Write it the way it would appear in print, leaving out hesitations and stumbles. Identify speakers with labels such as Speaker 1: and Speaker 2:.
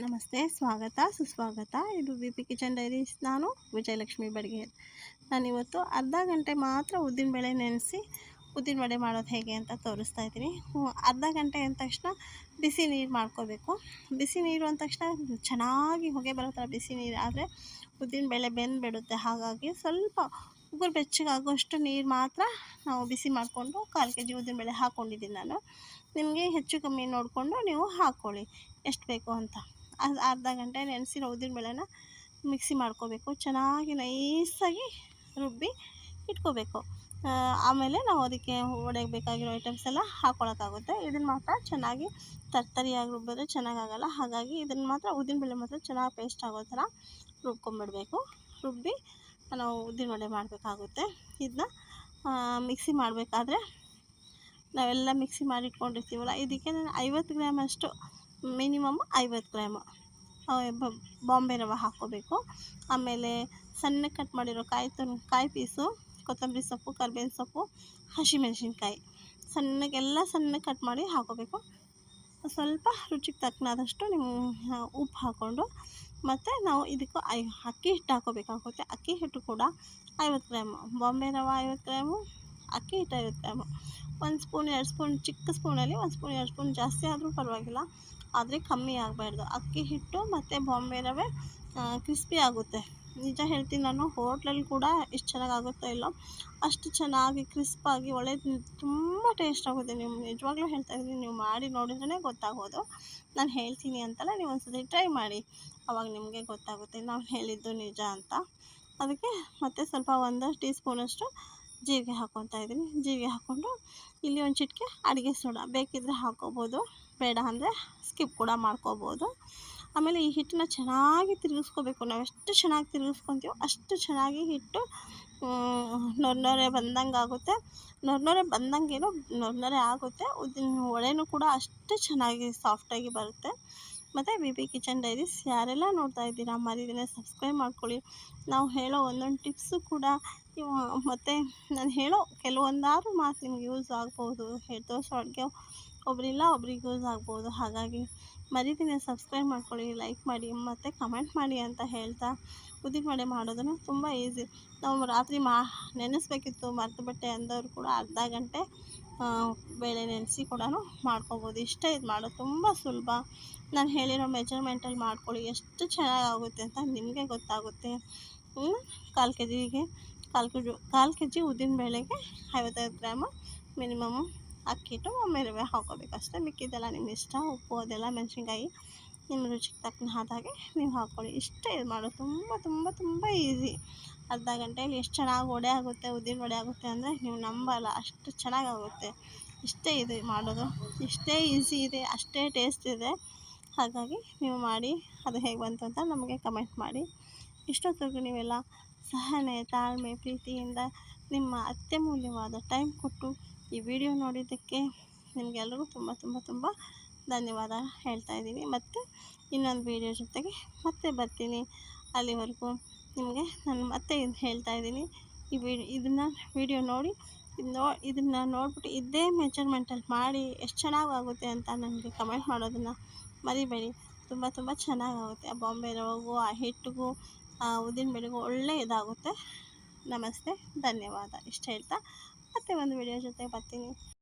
Speaker 1: ನಮಸ್ತೆ, ಸ್ವಾಗತ ಸುಸ್ವಾಗತ. ಇದು ಬಿ ಪಿ ಕಿಚನ್ ಡೈರೀಸ್. ನಾನು ವಿಜಯಲಕ್ಷ್ಮಿ ಬಡಿಗೇರ್. ನಾನಿವತ್ತು ಅರ್ಧ ಗಂಟೆ ಮಾತ್ರ ಉದ್ದಿನಬೇಳೆ ನೆನೆಸಿ ಉದ್ದಿನ ವಡೆ ಮಾಡೋದು ಹೇಗೆ ಅಂತ ತೋರಿಸ್ತಾ ಇದ್ದೀನಿ. ಅರ್ಧ ಗಂಟೆ ಅಂದ ತಕ್ಷಣ ಬಿಸಿ ನೀರು ಮಾಡ್ಕೋಬೇಕು. ಬಿಸಿ ನೀರು ಅಂದ ತಕ್ಷಣ ಚೆನ್ನಾಗಿ ಹೊಗೆ ಬರೋ ಥರ ಬಿಸಿ ನೀರು ಆದರೆ ಉದ್ದಿನಬೇಳೆ ಬೆಂದುಬಿಡುತ್ತೆ. ಹಾಗಾಗಿ ಸ್ವಲ್ಪ ಉಗುರು ಬೆಚ್ಚಗಾಗುವಷ್ಟು ನೀರು ಮಾತ್ರ ನಾವು ಬಿಸಿ ಮಾಡಿಕೊಂಡು 1/4 kg ಉದ್ದಿನಬೇಳೆ ಹಾಕ್ಕೊಂಡಿದ್ದೀನಿ ನಾನು. ನಿಮಗೆ ಹೆಚ್ಚು ಕಮ್ಮಿ ನೋಡಿಕೊಂಡು ನೀವು ಹಾಕ್ಕೊಳ್ಳಿ ಎಷ್ಟು ಬೇಕು ಅಂತ. ಅರ್ಧ ಗಂಟೆ ನೆನೆಸಿರೋ ಉದ್ದಿನಬೇಳೆನ ಮಿಕ್ಸಿ ಮಾಡ್ಕೋಬೇಕು. ಚೆನ್ನಾಗಿ ನೈಸಾಗಿ ರುಬ್ಬಿ ಇಟ್ಕೋಬೇಕು. ಆಮೇಲೆ ನಾವು ಅದಕ್ಕೆ ವಡೆಗೆ ಬೇಕಾಗಿರೋ ಐಟಮ್ಸ್ ಎಲ್ಲ ಹಾಕ್ಕೊಳಕ್ಕಾಗುತ್ತೆ. ಇದನ್ನು ಮಾತ್ರ ಚೆನ್ನಾಗಿ ತರ್ತರಿಯಾಗಿ ರುಬ್ಬಿದ್ರೆ ಚೆನ್ನಾಗಾಗಲ್ಲ. ಹಾಗಾಗಿ ಇದನ್ನು ಮಾತ್ರ ಉದ್ದಿನಬೇಳೆ ಮಾತ್ರ ಚೆನ್ನಾಗಿ ಪೇಸ್ಟ್ ಆಗೋ ಥರ ರುಬ್ಕೊಂಬಿಡಬೇಕು. ರುಬ್ಬಿ ನಾವು ಉದ್ದಿನ ವಡೆ ಮಾಡಬೇಕಾಗುತ್ತೆ. ಇದನ್ನ ಮಿಕ್ಸಿ ಮಾಡಬೇಕಾದ್ರೆ ನಾವೆಲ್ಲ ಮಿಕ್ಸಿ ಮಾಡಿ ಇಟ್ಕೊಂಡಿರ್ತೀವಲ್ಲ, ಇದಕ್ಕೆ ನಾನು 50 ಗ್ರಾಮಷ್ಟು, ಮಿನಿಮಮ್ 50 ಗ್ರಾಮು ಬಾಂಬೆ ರವೆ ಹಾಕ್ಕೋಬೇಕು. ಆಮೇಲೆ ಸಣ್ಣಗೆ ಕಟ್ ಮಾಡಿರೋ ಕಾಯಿ ಪೀಸು, ಕೊತ್ತಂಬರಿ ಸೊಪ್ಪು, ಕರಿಬೇವಿನ ಸೊಪ್ಪು, ಹಸಿಮೆಣಸಿನ್ಕಾಯಿ ಸಣ್ಣಗೆ ಕಟ್ ಮಾಡಿ ಹಾಕ್ಕೋಬೇಕು. ಸ್ವಲ್ಪ ರುಚಿಗೆ ತಕ್ಕನಾದಷ್ಟು ನೀವು ಉಪ್ಪು ಹಾಕ್ಕೊಂಡು, ಮತ್ತು ನಾವು ಇದಕ್ಕೂ ಅಕ್ಕಿ ಹಿಟ್ಟು ಹಾಕ್ಕೋಬೇಕಾಗುತ್ತೆ. ಅಕ್ಕಿ ಹಿಟ್ಟು ಕೂಡ 50 ಗ್ರಾಮು, ಬಾಂಬೆ ರವೆ 50 ಗ್ರಾಮು, ಅಕ್ಕಿ ಹಿಟ್ಟು 50 ಗ್ರಾಮು. 1 ಸ್ಪೂನ್ 2 ಸ್ಪೂನ್, ಚಿಕ್ಕ ಸ್ಪೂನಲ್ಲಿ 1 ಸ್ಪೂನ್ 2 ಸ್ಪೂನ್ ಜಾಸ್ತಿ ಆದರೂ ಪರವಾಗಿಲ್ಲ, ಆದರೆ ಕಮ್ಮಿ ಆಗಬಾರ್ದು. ಅಕ್ಕಿ ಹಿಟ್ಟು ಮತ್ತು ಬಾಂಬೆ ರವೆ ಕ್ರಿಸ್ಪಿ ಆಗುತ್ತೆ. ನಿಜ ಹೇಳ್ತೀನಿ, ನಾನು ಹೋಟ್ಲಲ್ಲಿ ಕೂಡ ಎಷ್ಟು ಚೆನ್ನಾಗಾಗುತ್ತೋ ಇಲ್ಲೋ ಅಷ್ಟು ಚೆನ್ನಾಗಿ ಕ್ರಿಸ್ಪಾಗಿ ತುಂಬ ಟೇಸ್ಟ್ ಆಗುತ್ತೆ. ನೀವು ನಿಜವಾಗ್ಲೂ ಹೇಳ್ತಾಯಿದ್ದೀನಿ, ನೀವು ಮಾಡಿ ನೋಡಿದ್ರೇ ಗೊತ್ತಾಗೋದು. ನಾನು ಹೇಳ್ತೀನಿ ಅಂತಲ್ಲ, ನೀವು ಒಂದ್ಸತಿ ಟ್ರೈ ಮಾಡಿ, ಆವಾಗ ನಿಮಗೆ ಗೊತ್ತಾಗುತ್ತೆ ನಾವು ಹೇಳಿದ್ದು ನಿಜ ಅಂತ. ಅದಕ್ಕೆ ಮತ್ತು ಸ್ವಲ್ಪ 1 ಟೀ ಸ್ಪೂನಷ್ಟು ಜೀರಿಗೆ ಹಾಕ್ಕೊತಾ ಇದ್ದೀನಿ. ಜೀರಿಗೆ ಹಾಕ್ಕೊಂಡು ಇಲ್ಲಿ ಒಂದು ಚಿಟಿಕೆ ಅಡುಗೆ ಸೋಡಾ ಬೇಕಿದ್ದರೆ ಹಾಕ್ಕೋಬೋದು, ಬೇಡ ಅಂದರೆ ಸ್ಕಿಪ್ ಕೂಡ ಮಾಡ್ಕೋಬೋದು. ಆಮೇಲೆ ಈ ಹಿಟ್ಟನ್ನ ಚೆನ್ನಾಗಿ ತಿರುಗಿಸ್ಕೋಬೇಕು. ನಾವು ಎಷ್ಟು ಚೆನ್ನಾಗಿ ತಿರುಗಿಸ್ಕೊತೀವೋ ಅಷ್ಟು ಚೆನ್ನಾಗಿ ಹಿಟ್ಟು ನೊರೆ ಬಂದಂಗೆ ಆಗುತ್ತೆ. ನೊರೆ ಬಂದಂಗೇನೋ ನೊರೆ ಆಗುತ್ತೆ. ವಡೆನೂ ಕೂಡ ಅಷ್ಟು ಚೆನ್ನಾಗಿ ಸಾಫ್ಟಾಗಿ ಬರುತ್ತೆ. ಮತ್ತು ಬಿ ಪಿ ಕಿಚನ್ ಡೈರೀಸ್ ಯಾರೆಲ್ಲ ನೋಡ್ತಾ ಇದ್ದೀರಾ, ಮರಿದೇನೆ ಸಬ್ಸ್ಕ್ರೈಬ್ ಮಾಡ್ಕೊಳ್ಳಿ. ನಾವು ಹೇಳೋ ಒಂದೊಂದು ಟಿಪ್ಸು ಕೂಡ ಮತ್ತು ನಾನು ಹೇಳೋ ಕೆಲವೊಂದಾದ್ರೂ ಮಾತು ನಿಮ್ಗೆ ಯೂಸ್ ಆಗ್ಬೋದು. ತೋರಿಸೋ ಅಡುಗೆ ಒಬ್ಬರಿಲ್ಲ ಒಬ್ರಿಗೆ ಯೂಸ್ ಆಗ್ಬೋದು. ಹಾಗಾಗಿ ಮರಿದೇನೆ ಸಬ್ಸ್ಕ್ರೈಬ್ ಮಾಡ್ಕೊಳ್ಳಿ, ಲೈಕ್ ಮಾಡಿ ಮತ್ತು ಕಮೆಂಟ್ ಮಾಡಿ ಅಂತ ಹೇಳ್ತಾ, ಉದ್ದಿನ ವಡೆ ಮಾಡೋದನ್ನು ತುಂಬ ಈಸಿ. ನಾವು ರಾತ್ರಿ ನೆನೆಸ್ಬೇಕಿತ್ತು ಮರ್ತುಬಿಟ್ಟೆ ಅಂದವರು ಕೂಡ ಅರ್ಧ ಗಂಟೆ ಬೇಳೆ ನೆನೆಸಿ ಕೂಡ ಮಾಡ್ಕೊಬೋದು. ಇಷ್ಟೇ, ಇದು ಮಾಡೋದು ತುಂಬ ಸುಲಭ. ನಾನು ಹೇಳಿರೋ ಮೆಜರ್ಮೆಂಟಲ್ಲಿ ಮಾಡ್ಕೊಳ್ಳಿ, ಎಷ್ಟು ಚೆನ್ನಾಗಾಗುತ್ತೆ ಅಂತ ನಿಮಗೆ ಗೊತ್ತಾಗುತ್ತೆ. 1/4 kgಗೆ 1/4 kg ಉದ್ದಿನಬೇಳೆಗೆ 55 ಗ್ರಾಮು ಮಿನಿಮಮ್ಮು ಅಕ್ಕಿ ಹಿಟ್ಟು, ಬಾಂಬೆ ರವೆ ಹಾಕ್ಕೋಬೇಕು ಅಷ್ಟೇ. ಮಿಕ್ಕಿದ್ದೆಲ್ಲ ನಿಮ್ಮ ಇಷ್ಟ. ಉಪ್ಪು ಅದೆಲ್ಲ ಮೆಣಸಿನ್ಕಾಯಿ ನಿಮ್ಮ ರುಚಿಗೆ ತಕ್ಕನ ಹಾಗೆ ನೀವು ಹಾಕ್ಕೊಳ್ಳಿ. ಇಷ್ಟೇ, ಇದು ಮಾಡೋದು ತುಂಬ ತುಂಬ ತುಂಬ ಈಸಿ. ಅರ್ಧ ಗಂಟೆಯಲ್ಲಿ ಎಷ್ಟು ಚೆನ್ನಾಗಿ ವಡೆ ಆಗುತ್ತೆ, ಉದ್ದಿನ ವಡೆ ಆಗುತ್ತೆ ಅಂದರೆ ನೀವು ನಂಬಲ್ಲ, ಅಷ್ಟು ಚೆನ್ನಾಗಾಗುತ್ತೆ. ಇಷ್ಟೇ ಇದು ಮಾಡೋದು, ಇಷ್ಟೇ ಈಸಿ ಇದೆ, ಅಷ್ಟೇ ಟೇಸ್ಟ್ ಇದೆ. ಹಾಗಾಗಿ ನೀವು ಮಾಡಿ ಅದು ಹೇಗೆ ಬಂತು ಅಂತ ನಮಗೆ ಕಮೆಂಟ್ ಮಾಡಿ. ಇಷ್ಟೊತ್ತಿಗೂ ನೀವೆಲ್ಲ ಸಹನೆ, ತಾಳ್ಮೆ, ಪ್ರೀತಿಯಿಂದ ನಿಮ್ಮ ಅತ್ಯಮೂಲ್ಯವಾದ ಟೈಮ್ ಕೊಟ್ಟು ಈ ವಿಡಿಯೋ ನೋಡಿದ್ದಕ್ಕೆ ನಿಮಗೆಲ್ಲರಿಗೂ ತುಂಬ ತುಂಬ ತುಂಬ ಧನ್ಯವಾದ ಹೇಳ್ತಾ ಇದ್ದೀನಿ. ಮತ್ತು ಇನ್ನೊಂದು ವೀಡಿಯೋ ಜೊತೆಗೆ ಮತ್ತೆ ಬರ್ತೀನಿ. ಅಲ್ಲಿವರೆಗೂ ನಿಮಗೆ ನಾನು ಮತ್ತೆ ಹೇಳ್ತಾ ಇದ್ದೀನಿ, ಇದನ್ನು ವೀಡಿಯೋ ನೋಡಿ ಇದನ್ನು ನೋಡಿಬಿಟ್ಟು ಇದೇ ಮೆಜರ್ಮೆಂಟಲ್ಲಿ ಮಾಡಿ ಎಷ್ಟು ಚೆನ್ನಾಗಾಗುತ್ತೆ ಅಂತ ನನಗೆ ಕಮೆಂಟ್ ಮಾಡೋದನ್ನು ಮರಿಬೇಡಿ. ತುಂಬ ತುಂಬ ಚೆನ್ನಾಗಾಗುತ್ತೆ. ಆ ಬಾಂಬೆ ರವೆಗೂ ಆ ಹಿಟ್ಟಿಗೂ ಆ ಉದ್ದಿನಬೇಳೆಗೂ ಒಳ್ಳೆ ಇದಾಗುತ್ತೆ. ನಮಸ್ತೆ, ಧನ್ಯವಾದ. ಇಷ್ಟು ಹೇಳ್ತಾ ಮತ್ತೆ ಒಂದು ವಿಡಿಯೋ ಜೊತೆ ಬರ್ತೀನಿ.